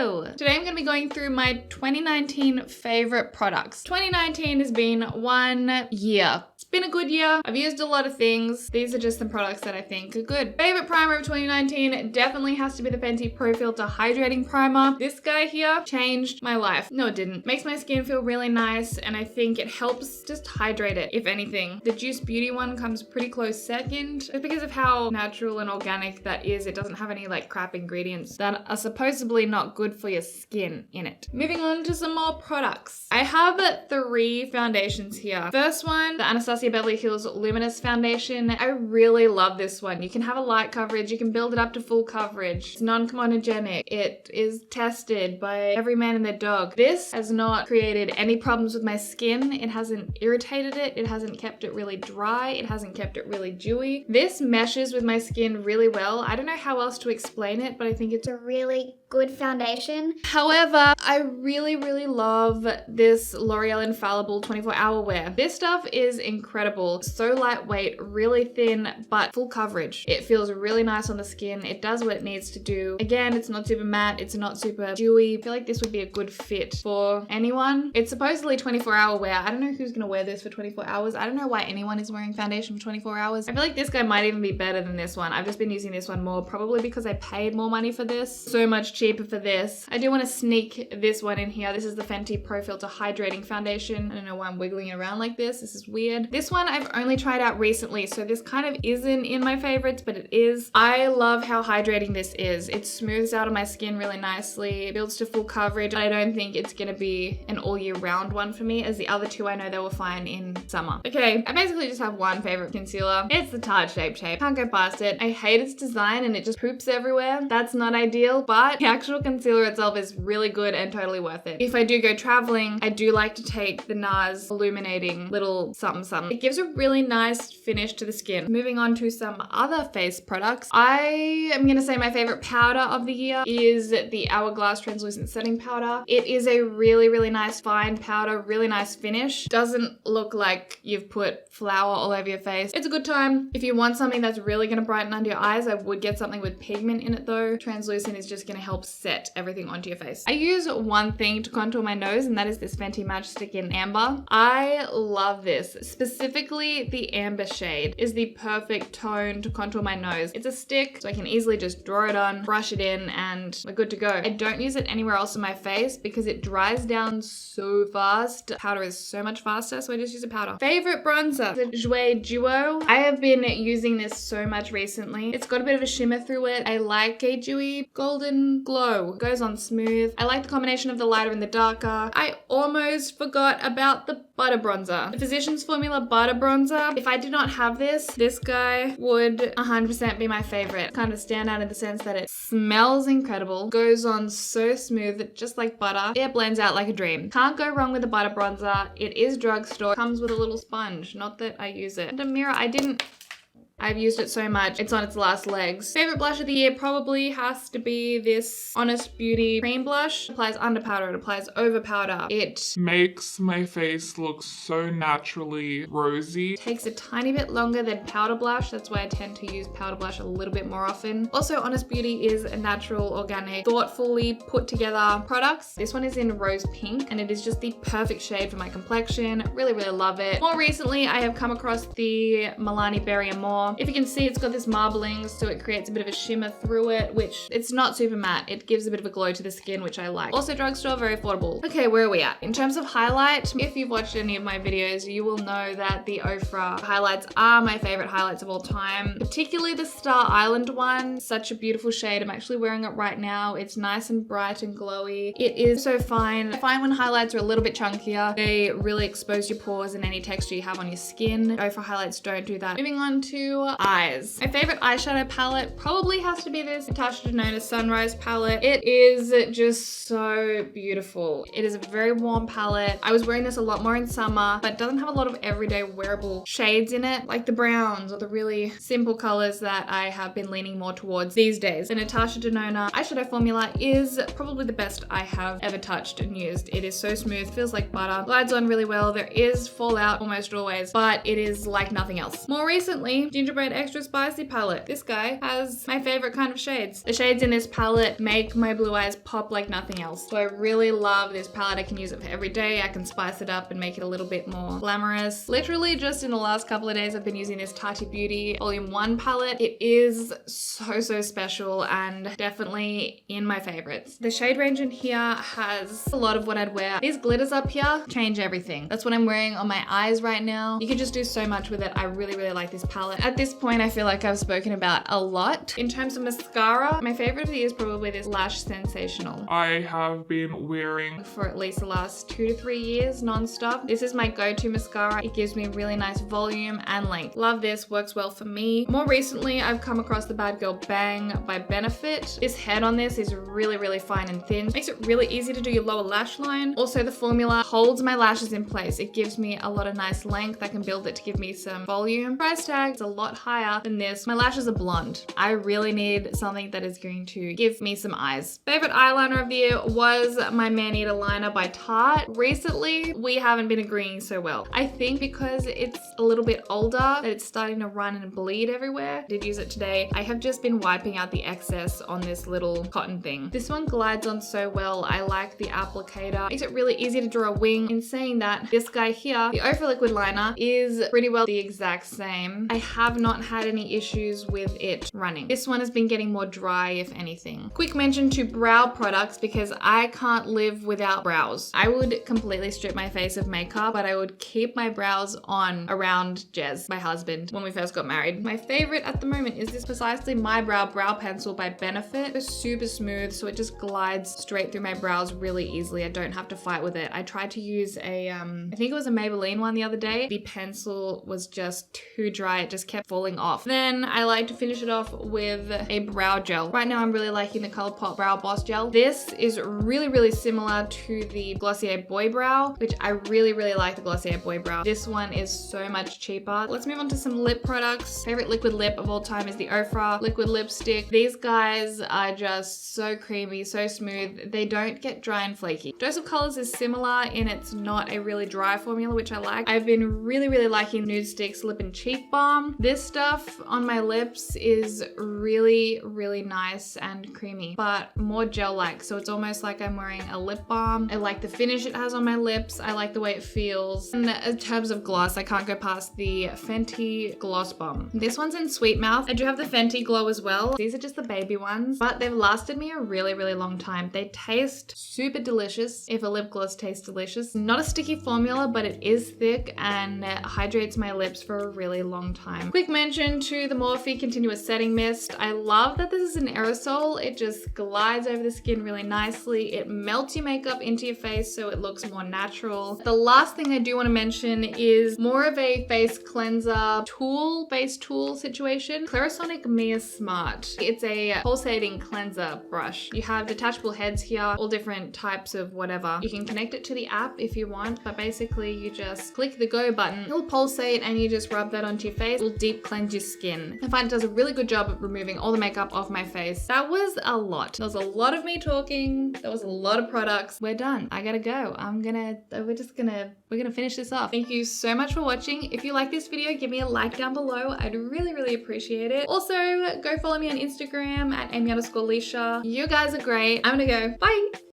Hello! Today I'm going to be going through my 2019 favorite products. 2019 has been one year. It's been a good year. I've used a lot of things. These are just some products that I think are good. Favorite primer of 2019 definitely has to be the Fenty Pro Filt'r Hydrating Primer. This guy here changed my life. No, it didn't. Makes my skin feel really nice, and I think it helps just hydrate it, if anything. The Juice Beauty one comes pretty close second. Just because of how natural and organic that is, it doesn't have any like crap ingredients that are supposedly not good for your skin in it. Moving on to some more products. I have 3 foundations here. First one, the Anastasia Beverly Hills Luminous Foundation. I really love this one. You can have a light coverage, you can build it up to full coverage. It's non-comedogenic. It is tested by every man and their dog. This has not created any problems with my skin. It hasn't irritated it. It hasn't kept it really dry. It hasn't kept it really dewy. This meshes with my skin really well. I don't know how else to explain it, but I think it's a really good foundation. However, I really love this L'Oreal Infallible 24-hour wear. This stuff is incredible. So lightweight, really thin, but full coverage. It feels really nice on the skin. It does what it needs to do. Again, it's not super matte. It's not super dewy. I feel like this would be a good fit for anyone. It's supposedly 24-hour wear. I don't know who's gonna wear this for 24 hours. I don't know why anyone is wearing foundation for 24 hours. I feel like this guy might even be better than this one. I've just been using this one more, probably because I paid more money for this. So much cheaper for this. I do want to sneak this one in here. This is the Fenty Pro Filt'r Hydrating Foundation. I don't know why I'm wiggling it around like this. This is weird. This one I've only tried out recently, so this kind of isn't in my favorites, but it is. I love how hydrating this is. It smooths out on my skin really nicely. It builds to full coverage. I don't think it's gonna be an all year round one for me, as the other two I know they were fine in summer. Okay, I basically just have one favorite concealer. It's the Tarte Shape Tape. Can't go past it. I hate its design and it just poops everywhere. That's not ideal, but the actual concealer itself is really good and totally worth it. If I do go traveling, I do like to take the NARS illuminating little something something. It gives a really nice finish to the skin. Moving on to some other face products. I am gonna say my favorite powder of the year is the Hourglass Translucent Setting Powder. It is a really nice fine powder, really nice finish. Doesn't look like you've put flour all over your face. It's a good time. If you want something that's really gonna brighten under your eyes, I would get something with pigment in it though. Translucent is just gonna help set everything onto your face. I use one thing to contour my nose, and that is this Fenty Matchstick in Amber. I love this. Specifically, the amber shade is the perfect tone to contour my nose. It's a stick, so I can easily just draw it on, brush it in, and we're good to go. I don't use it anywhere else in my face because it dries down so fast. Powder is so much faster, so I just use a powder. Favorite bronzer, the Jouer. I have been using this so much recently. It's got a bit of a shimmer through it. I like a dewy golden glow. It goes on smooth. I like the combination of the lighter and the darker. I almost forgot about the butter bronzer. The Physicians Formula butter bronzer. If I did not have this guy would 100% be my favorite. Kind of stand out in the sense that it smells incredible, goes on so smooth, just like butter. It blends out like a dream. Can't go wrong with the butter bronzer. It is drugstore. Comes with a little sponge. Not that I use it. And a mirror, I've used it so much, it's on its last legs. Favorite blush of the year probably has to be this Honest Beauty cream blush. It applies under powder, it applies over powder. It makes my face look so naturally rosy. Takes a tiny bit longer than powder blush. That's why I tend to use powder blush a little bit more often. Also, Honest Beauty is a natural, organic, thoughtfully put together products. This one is in rose pink, and it is just the perfect shade for my complexion. Really love it. More recently, I have come across the Milani Berry and More. If you can see, it's got this marbling, so it creates a bit of a shimmer through it, which it's not super matte. It gives a bit of a glow to the skin, which I like. Also drugstore, very affordable. Okay, where are we at? In terms of highlight, if you've watched any of my videos, you will know that the OFRA highlights are my favorite highlights of all time, particularly the Star Island one. Such a beautiful shade. I'm actually wearing it right now. It's nice and bright and glowy. It is so fine. I find when highlights are a little bit chunkier, they really expose your pores and any texture you have on your skin. OFRA highlights don't do that. Moving on to eyes. My favorite eyeshadow palette probably has to be this Natasha Denona Sunrise palette. It is just so beautiful. It is a very warm palette. I was wearing this a lot more in summer, but it doesn't have a lot of everyday wearable shades in it, like the browns or the really simple colors that I have been leaning more towards these days. The Natasha Denona eyeshadow formula is probably the best I have ever touched and used. It is so smooth, feels like butter, glides on really well. There is fallout almost always, but it is like nothing else. More recently, Gingerbread Extra Spicy palette. This guy has my favorite kind of shades. The shades in this palette make my blue eyes pop like nothing else. So I really love this palette. I can use it for every day. I can spice it up and make it a little bit more glamorous. Literally just in the last couple of days, I've been using this Tati Beauty Volume 1 palette. It is so special and definitely in my favorites. The shade range in here has a lot of what I'd wear. These glitters up here change everything. That's what I'm wearing on my eyes right now. You can just do so much with it. I really like this palette. At this point, I feel like I've spoken about a lot. In terms of mascara, my favorite of the year is probably this Lash Sensational. I have been wearing For at least the last 2 to 3 years non-stop. This is my go-to mascara. It gives me really nice volume and length. Love this, works well for me. More recently, I've come across the Bad Girl Bang by Benefit. This head on this is really fine and thin. Makes it really easy to do your lower lash line. Also, the formula holds my lashes in place. It gives me a lot of nice length. I can build it to give me some volume. Price tag is a lot higher than this. My lashes are blonde. I really need something that is going to give me some eyes. Favorite eyeliner of the year was my Maneater liner by Tarte. Recently, we haven't been agreeing so well. I think because it's a little bit older, that it's starting to run and bleed everywhere. I did use it today. I have just been wiping out the excess on this little cotton thing. This one glides on so well. I like the applicator. Makes it really easy to draw a wing. In saying that, this guy here, the OFRA liquid liner, is pretty well the exact same. I have not had any issues with it running. This one has been getting more dry, if anything. Quick mention to brow products because I can't live without brows. I would completely strip my face of makeup, but I would keep my brows on around Jez, my husband, when we first got married. My favorite at the moment is this Precisely My Brow Brow Pencil by Benefit. It's super smooth, so it just glides straight through my brows really easily. I don't have to fight with it. I tried to use a, I think it was a Maybelline one the other day. The pencil was just too dry. It just kept falling off. Then I like to finish it off with a brow gel. Right now I'm really liking the ColourPop Brow Boss Gel. This is really similar to the Glossier Boy Brow, which I really like the Glossier Boy Brow. This one is so much cheaper. Let's move on to some lip products. Favorite liquid lip of all time is the OFRA liquid lipstick. These guys are just so creamy, so smooth. They don't get dry and flaky. Dose of Colors is similar in it's not a really dry formula, which I like. I've been really liking Nude Stix Lip and Cheek Balm. This stuff on my lips is really nice and creamy, but more gel-like, so it's almost like I'm wearing a lip balm. I like the finish it has on my lips. I like the way it feels. And in terms of gloss, I can't go past the Fenty Gloss Bomb. This one's in Sweet Mouth. I do have the Fenty Glow as well. These are just the baby ones, but they've lasted me a really long time. They taste super delicious if a lip gloss tastes delicious. Not a sticky formula, but it is thick and it hydrates my lips for a really long time. Quick mention to the Morphe Continuous Setting Mist. I love that this is an aerosol. It just glides over the skin really nicely. It melts your makeup into your face so it looks more natural. The last thing I do want to mention is more of a face cleanser based tool situation. Clarisonic Mia Smart. It's a pulsating cleanser brush. You have detachable heads here, all different types of whatever. You can connect it to the app if you want, but basically you just click the go button. It'll pulsate and you just rub that onto your face. It'll deep cleanse your skin. I find it does a really good job at removing all the makeup off my face. That was a lot. There was a lot of me talking. There was a lot of products. We're done. I gotta go. We're gonna finish this off. Thank you so much for watching. If you like this video, give me a like down below. I'd really appreciate it. Also, go follow me on Instagram at Amy_Leesha. You guys are great. I'm gonna go. Bye.